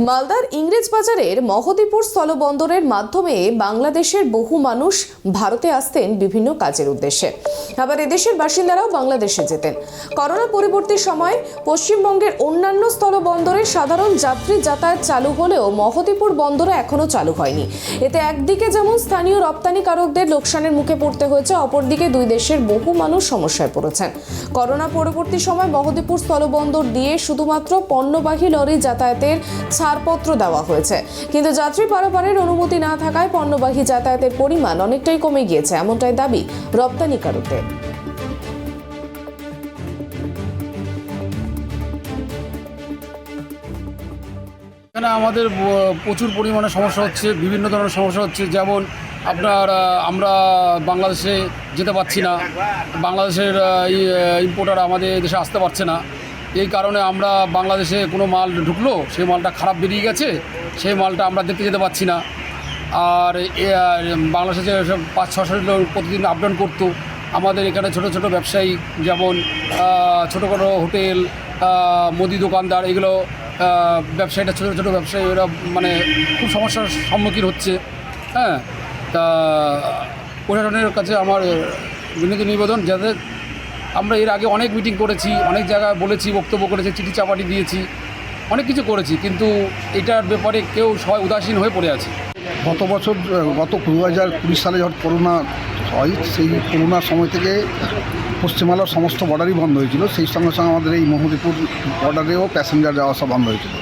মালদার ইংরেজ বাজারের মহদীপুর স্থলবন্দরের মাধ্যমে বাংলাদেশের বহু মানুষ ভারতে আসতেন বিভিন্ন কাজের উদ্দেশ্যে। আবার এদেশের বাসিন্দারাও বাংলাদেশে যেতেন। করোনা পরবর্তী সময় পশ্চিমবঙ্গের অন্যান্য স্থলবন্দরে সাধারণ যাত্রী যাতায়াত চালু হলেও মহদীপুর বন্দরে এখনো চালু হয়নি। এতে একদিকে যেমন স্থানীয় রপ্তানিকারকদের লোকসানের মুখে পড়তে হয়েছে, অপরদিকে দুই দেশের বহু মানুষ সমস্যায় পড়েছেন। করোনা পরবর্তী সময় মহদীপুর স্থলবন্দর দিয়ে শুধুমাত্র পণ্যবাহী লরি যাতায়াতের ছাড়পত্র দেওয়া হয়েছে, কিন্তু যাত্রী পারাপারের অনুমতি না থাকায় পণ্যবাহী যাতায়াতের পরিমাণ অনেকটাই কমে গিয়েছে, এমনটাই দাবি রপ্তানিকারকদের। এখানে আমাদের প্রচুর পরিমাণে সমস্যা হচ্ছে, বিভিন্ন ধরনের সমস্যা হচ্ছে। যেমন আপনার আমরা বাংলাদেশে যেতে পারছি না, বাংলাদেশের ইম্পোর্টার আমাদের দেশে আসতে পারছে না। এই কারণে আমরা বাংলাদেশে কোনো মাল ঢুকলো, সেই মালটা খারাপ বেরিয়ে গেছে, সেই মালটা আমরা দেখতে যেতে পারছি না। আর বাংলাদেশে যে 5-600 লোক প্রতিদিন আপ ডাউন করতো, আমাদের এখানে ছোট ছোট ব্যবসায়ী যেমন ছোটোখাটো হোটেল, মুদি দোকানদার, এগুলো ব্যবসায়ীরা ছোটো ছোটো ব্যবসায়ী ওরা মানে খুব সমস্যার সম্মুখীন হচ্ছে। হ্যাঁ, তা প্রশাসনের কাছে আমার বিনীত নিবেদন, যাতে আমরা এর আগে অনেক মিটিং করেছি, অনেক জায়গায় বলেছি, বক্তব্য করেছি, চিঠি চাপাটি দিয়েছি, অনেক কিছু করেছি, কিন্তু এটার ব্যাপারে কেউ সবাই উদাসীন হয়ে পড়ে আছে। গত 2020 সালে যখন করোনা হয়, সেই করোনার সময় থেকে পশ্চিমবাংলার সমস্ত বর্ডারই বন্ধ হয়েছিল। সেই সঙ্গে সঙ্গে আমাদের এই মহদীপুর বর্ডারেও প্যাসেঞ্জার যাওয়া আসা বন্ধ হয়েছিল।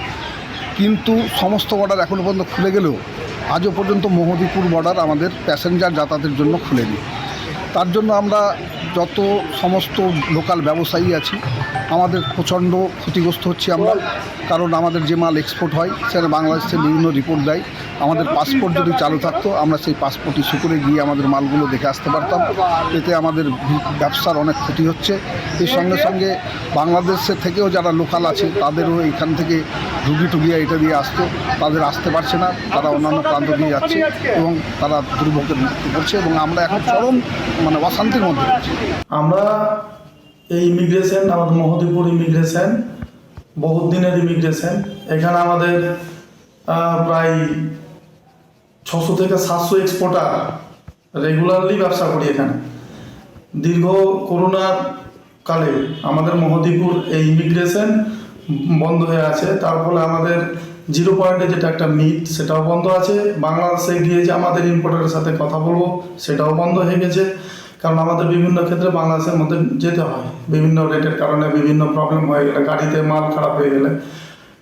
কিন্তু সমস্ত বর্ডার এখনও পর্যন্ত খুলে গেলেও আজও পর্যন্ত মহদীপুর বর্ডার আমাদের প্যাসেঞ্জার যাতায়াতের জন্য খুলেনি। তার জন্য আমরা যত সমস্ত লোকাল ব্যবসায়ী আছি, আমাদের প্রচণ্ড ক্ষতিগ্রস্ত হচ্ছি আমরা। কারণ আমাদের যে মাল এক্সপোর্ট হয় সেটা বাংলাদেশে বিভিন্ন রিপোর্ট দেয়। আমাদের পাসপোর্ট যদি চালু থাকতো, আমরা সেই পাসপোর্ট ইস্যু করে গিয়ে আমাদের মালগুলো দেখে আসতে পারতাম। এতে আমাদের ব্যবসার অনেক ক্ষতি হচ্ছে। এর সঙ্গে সঙ্গে বাংলাদেশের থেকেও যারা লোকাল আছে, তাদেরও এখান থেকে রুগী টুগিয়া এটা দিয়ে আসতো, তাদের আসতে পারছে না, তারা অন্যান্য প্রান্ত দিয়ে যাচ্ছে এবং তারা দুর্ভোগের মুক্তি করছে এবং আমরা এখন চরম অশান্তির মধ্যে রয়েছি। আমরা এই ইমিগ্রেশন, আমাদের মহদীপুর ইমিগ্রেশন বহুত দিনের ইমিগ্রেশন। এখানে আমাদের প্রায় 600 থেকে 700 এক্সপোর্টার রেগুলারলি ব্যবসা করি এখানে। দীর্ঘ করোনার কালে আমাদের মহদীপুর এই ইমিগ্রেশন বন্ধ হয়ে আছে। তার ফলে আমাদের 0 পয়েন্টে যেটা একটা মিট, সেটাও বন্ধ আছে। বাংলাদেশে গিয়ে যে আমাদের ইম্পোর্টারের সাথে কথা বলবো, সেটাও বন্ধ হয়ে গেছে। কারণ আমাদের বিভিন্ন ক্ষেত্রে বাংলাদেশের মধ্যে যেতে হয়, বিভিন্ন রেটের কারণে বিভিন্ন প্রবলেম হয়ে গেলে, গাড়িতে মাল খারাপ হয়ে গেলে,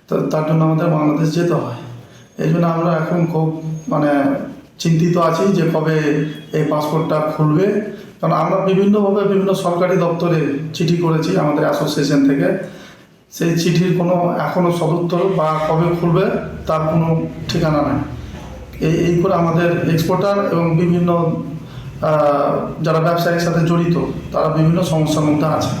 তো তার জন্য আমাদের বাংলাদেশ যেতে হয়। এই জন্য আমরা এখন খুব চিন্তিত আছি যে কবে এই পাসপোর্টটা খুলবে। কারণ আমরা বিভিন্নভাবে বিভিন্ন সরকারি দপ্তরে চিঠি করেছি আমাদের অ্যাসোসিয়েশন থেকে, সেই চিঠির কোনো এখনও সদুত্তর বা কবে খুলবে তার কোনো ঠিকানা নেই। এই করে আমাদের এক্সপোর্টার এবং বিভিন্ন যারা ব্যবসায়ীর সাথে জড়িত, তারা বিভিন্ন সমস্যার মধ্যে আছে।